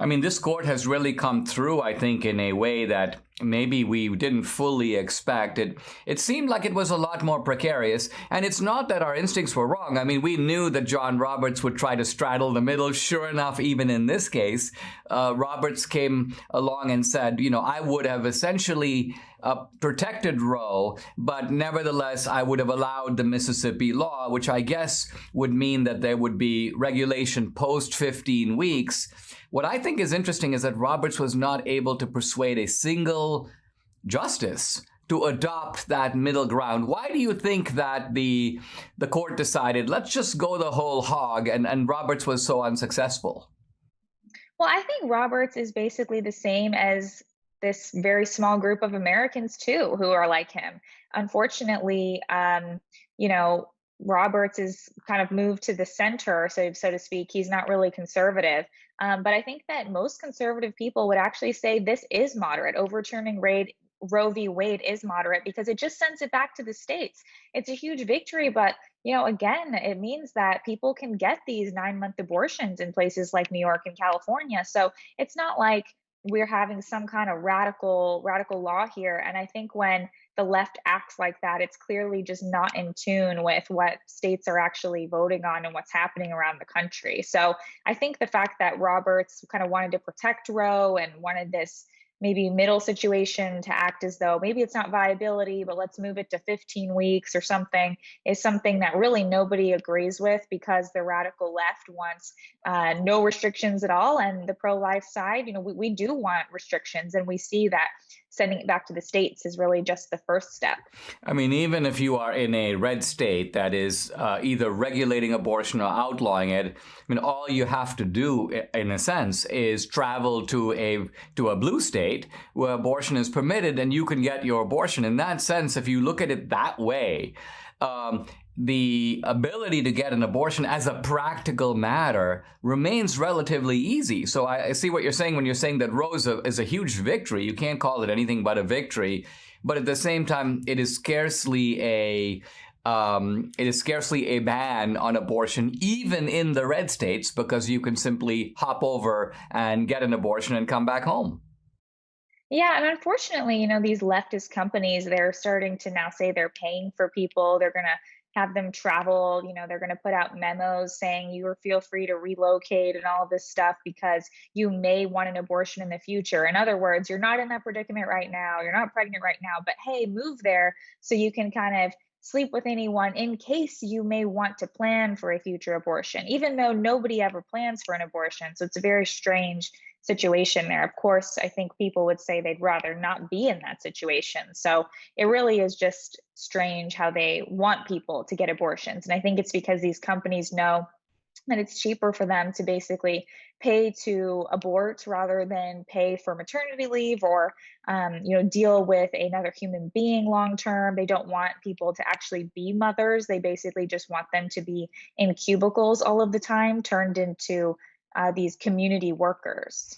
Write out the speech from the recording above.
I mean, this court has really come through, I think, in a way that maybe we didn't fully expect. It seemed like it was a lot more precarious. And it's not that our instincts were wrong. I mean, we knew that John Roberts would try to straddle the middle. Sure enough, even in this case, Roberts came along and said, I would have essentially protected Roe, but nevertheless, I would have allowed the Mississippi law, which I guess would mean that there would be regulation post 15 weeks. What I think is interesting is that Roberts was not able to persuade a single justice to adopt that middle ground. Why do you think that the court decided, let's just go the whole hog, and Roberts was so unsuccessful? Well, I think Roberts is basically the same as this very small group of Americans too, who are like him. Unfortunately, you know, Roberts is kind of moved to the center, so to speak. He's not really conservative. But I think that most conservative people would actually say this is moderate. Overturning Roe v. Wade is moderate because it just sends it back to the states. It's a huge victory, but again, it means that people can get these 9-month abortions in places like New York and California. So it's not like we're having some kind of radical law here. And I think when the left acts like that, it's clearly just not in tune with what states are actually voting on and what's happening around the country. So I think the fact that Roberts kind of wanted to protect Roe and wanted this maybe middle situation to act as though maybe it's not viability, but let's move it to 15 weeks or something, is something that really nobody agrees with, because the radical left wants no restrictions at all. And the pro-life side, we do want restrictions, and we see that sending it back to the states is really just the first step. I mean, even if you are in a red state that is either regulating abortion or outlawing it, I mean, all you have to do, in a sense, is travel to a blue state where abortion is permitted, and you can get your abortion. In that sense, if you look at it that way, the ability to get an abortion as a practical matter remains relatively easy. So I see what you're saying when you're saying that Roe is a huge victory. You can't call it anything but a victory. But at the same time, it is scarcely a ban on abortion, even in the red states, because you can simply hop over and get an abortion and come back home. Yeah, and unfortunately, these leftist companies, they're starting to now say they're paying for people. They're going to have them travel. They're going to put out memos saying you feel free to relocate and all this stuff because you may want an abortion in the future. In other words, you're not in that predicament right now. You're not pregnant right now, but hey, move there so you can kind of sleep with anyone in case you may want to plan for a future abortion, even though nobody ever plans for an abortion. So it's a very strange situation there. Of course, I think people would say they'd rather not be in that situation. So it really is just strange how they want people to get abortions. And I think it's because these companies know that it's cheaper for them to basically pay to abort rather than pay for maternity leave or, deal with another human being long term. They don't want people to actually be mothers. They basically just want them to be in cubicles all of the time, turned into these community workers.